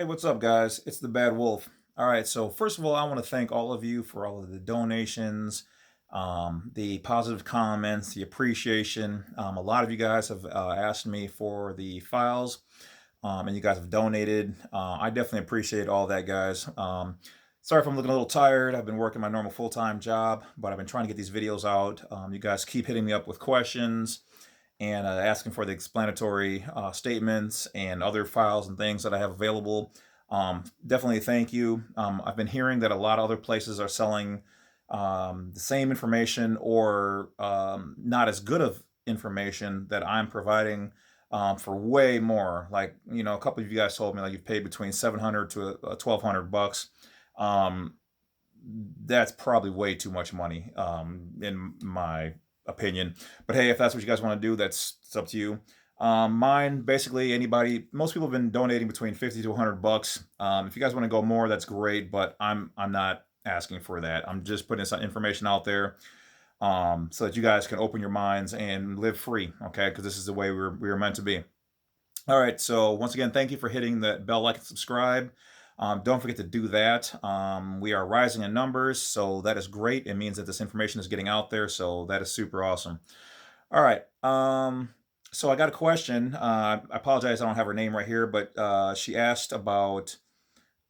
Hey, what's up, guys? It's the Bad Wolf. All right, so first of all, I want to thank all of you for all of the donations, the positive comments, the appreciation. A lot of you guys have asked me for the files, and you guys have donated. I definitely appreciate all that, guys. Sorry if I'm looking a little tired. I've been working my normal full-time job, but I've been trying to get these videos out. You guys keep hitting me up with questions and asking for the explanatory statements and other files and things that I have available. Definitely thank you. I've been hearing that a lot of other places are selling the same information or not as good of information that I'm providing for way more. Like, a couple of you guys told me like you've paid between 700 to 1,200 bucks. Um, that's probably way too much money, in my opinion. But hey, if that's what you guys want to do, that's it's up to you. Mine, basically, anybody. Most people have been donating between 50 to 100 bucks. If you guys want to go more, that's great. But I'm not asking for that. I'm just putting some information out there, so that you guys can open your minds and live free. Okay, because this is the way we were meant to be. All right, so once again, thank you for hitting the bell, like, and subscribe. Don't forget to do that. We are rising in numbers, so that is great. It means that this information is getting out there, so that is super awesome. All right, so I got a question. I apologize, I don't have her name right here, but she asked about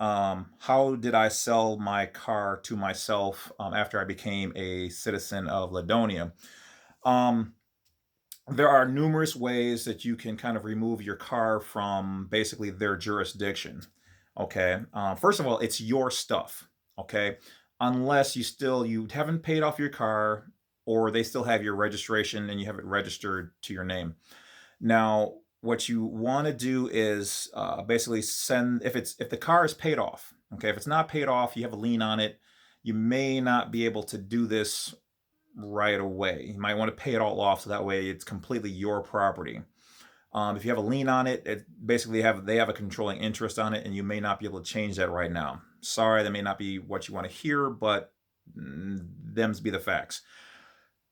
how did I sell my car to myself after I became a citizen of Ladonia. Um, there are numerous ways that you can kind of remove your car from basically their jurisdiction. Okay. First of all, it's your stuff. Okay. Unless you haven't paid off your car or they still have your registration and you have it registered to your name. Now, what you want to do is basically send if the car is paid off. Okay. If it's not paid off, you have a lien on it. You may not be able to do this right away. You might want to pay it all off so that way it's completely your property. If you have a lien on it, they have a controlling interest on it, and you may not be able to change that right now. Sorry, that may not be what you want to hear, but them's be the facts.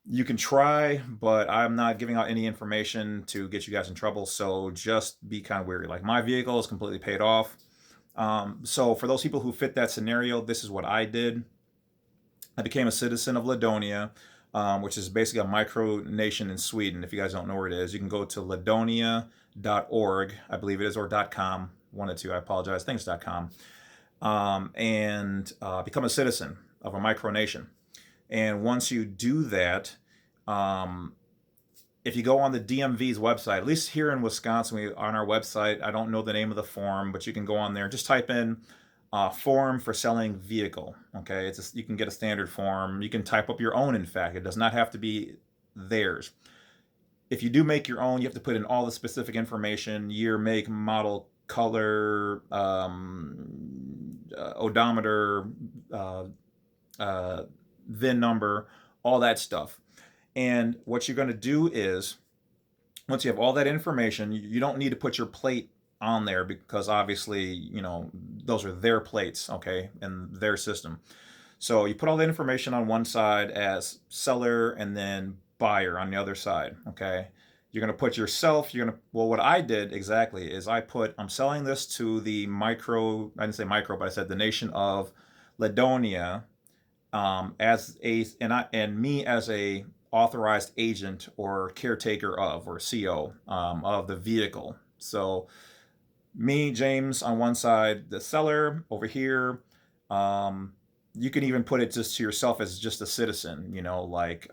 You can try, but I'm not giving out any information to get you guys in trouble. So just be kind of wary. Like my vehicle is completely paid off. So for those people who fit that scenario, this is what I did. I became a citizen of Ladonia, which is basically a micronation in Sweden. If you guys don't know where it is, you can go to ladonia.org, I believe it is, or .com, one of two. I apologize. Thanks .com, and become a citizen of a micronation. And once you do that, um, if you go on the DMV's website, at least here in Wisconsin, on our website, I don't know the name of the form, but you can go on there. Just type in form for selling vehicle. Okay, you can get a standard form. You can type up your own. In fact, it does not have to be theirs. If you do make your own, you have to put in all the specific information: year, make, model, color, odometer, uh, uh, VIN number, all that stuff. And what you're going to do is, once you have all that information, you don't need to put your plate on there because obviously, those are their plates, okay, in their system. So you put all the information on one side as seller and then buyer on the other side, okay? You're going to put yourself, well, what I did exactly is I'm selling this to I didn't say micro, but I said the nation of Ladonia, and me as a authorized agent or caretaker of or CO of the vehicle. So me, James, on one side, the seller over here. You can even put it just to yourself as just a citizen, like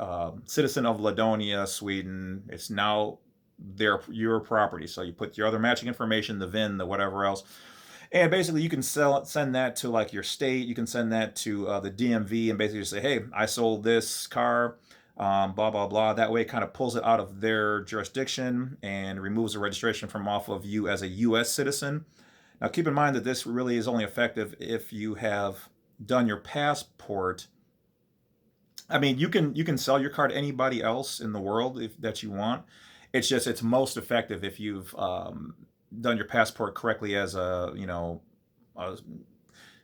citizen of Ladonia, Sweden. It's now your property. So you put your other matching information, the VIN, the whatever else. And basically, you can send that to like your state. You can send that to the DMV and basically just say, "Hey, I sold this car, blah blah blah." That way, it kind of pulls it out of their jurisdiction and removes the registration from off of you as a U.S. citizen. Now, keep in mind that this really is only effective if you have done your passport. I mean, you can sell your car to anybody else in the world if that you want. It's most effective if you've done your passport correctly as a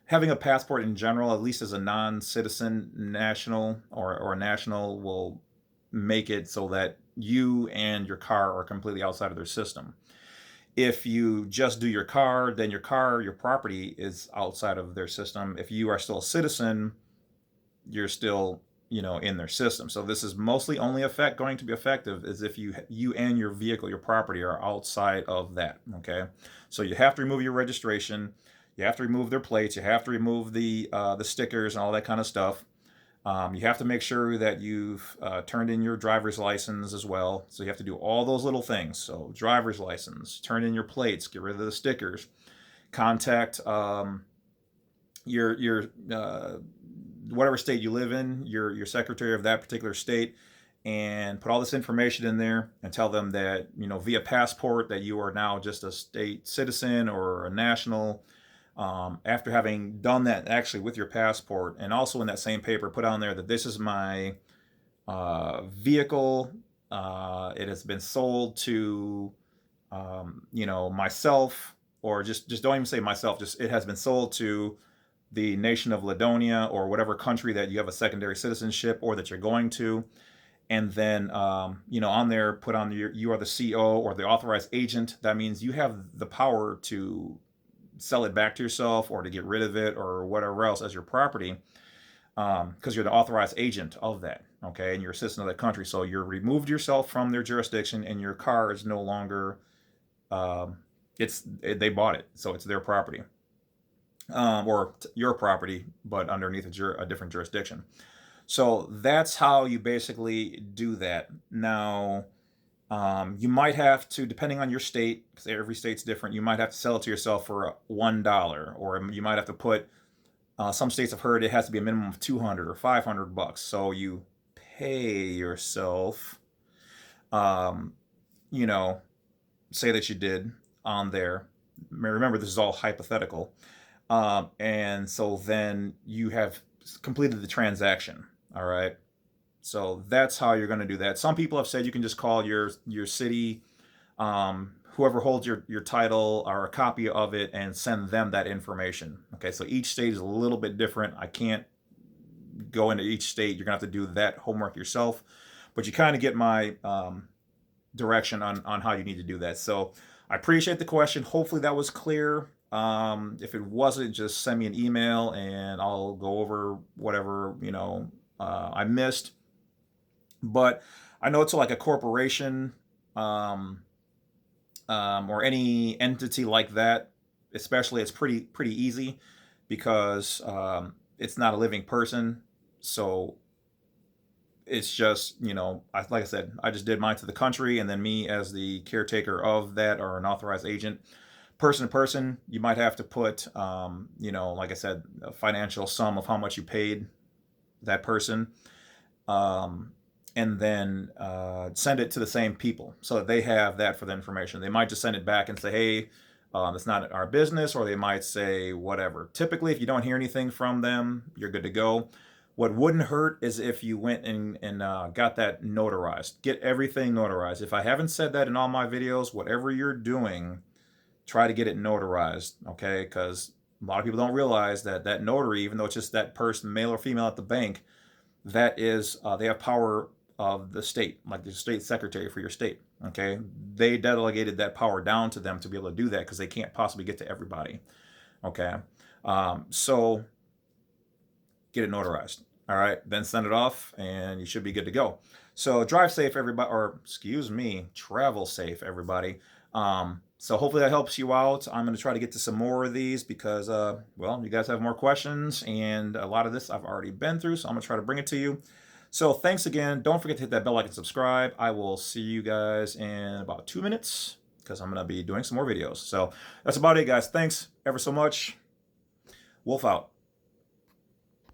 having a passport in general, at least as a non-citizen national or a national, will make it so that you and your car are completely outside of their system. If you just do your car, then your property is outside of their system. If you are still a citizen, you're still, in their system. So this is mostly only going to be effective is if you and your vehicle, your property, are outside of that. Okay, so you have to remove your registration, you have to remove their plates, you have to remove the stickers and all that kind of stuff. You have to make sure that you've turned in your driver's license as well. So you have to do all those little things. So driver's license, turn in your plates, get rid of the stickers, contact your whatever state you live in, your secretary of that particular state, and put all this information in there and tell them that, via passport, that you are now just a state citizen or a national. After having done that actually with your passport, and also in that same paper, put on there that this is my vehicle. It has been sold to, myself, or just don't even say myself, just it has been sold to the nation of Ladonia, or whatever country that you have a secondary citizenship or that you're going to. And then, on there, put on you are the CO or the authorized agent. That means you have the power to sell it back to yourself or to get rid of it or whatever else as your property, because you're the authorized agent of that. Okay, and you're a citizen of that country. So you're removed yourself from their jurisdiction, and your car is no longer, they bought it, so it's their property. Or your property, but underneath a different jurisdiction. So that's how you basically do that. Now, you might have to, depending on your state, because every state's different, you might have to sell it to yourself for $1, or you might have to put, some states have heard it has to be a minimum of $200 or $500. So you pay yourself, say that you did on there. Remember, this is all hypothetical. And so then you have completed the transaction. All right. So that's how you're going to do that. Some people have said you can just call your city, whoever holds your title, or a copy of it, and send them that information. Okay. So each state is a little bit different. I can't go into each state. You're going to have to do that homework yourself, but you kind of get my direction on how you need to do that. So I appreciate the question. Hopefully that was clear. If it wasn't, just send me an email and I'll go over whatever, I missed. But I know it's like a corporation, or any entity like that, especially, it's pretty easy, because it's not a living person. So it's just, like I said, I just did mine to the country, and then me as the caretaker of that, or an authorized agent. Person to person, you might have to put, like I said, a financial sum of how much you paid that person, and then send it to the same people so that they have that for the information. They might just send it back and say, hey, it's not our business, or they might say whatever. Typically, if you don't hear anything from them, you're good to go. What wouldn't hurt is if you went and got that notarized. Get everything notarized. If I haven't said that in all my videos, whatever you're doing, try to get it notarized, okay? Because a lot of people don't realize that notary, even though it's just that person, male or female at the bank, that is, they have power of the state, like the state secretary for your state, okay? They delegated that power down to them to be able to do that, because they can't possibly get to everybody, okay? So get it notarized, all right? Then send it off, and you should be good to go. So drive safe, everybody, or excuse me, travel safe, everybody. So hopefully that helps you out. I'm going to try to get to some more of these, because, well, you guys have more questions, and a lot of this I've already been through, so I'm going to try to bring it to you. So thanks again. Don't forget to hit that bell, like, and subscribe. I will see you guys in about 2 minutes, because I'm going to be doing some more videos. So that's about it, guys. Thanks ever so much. Wolf out.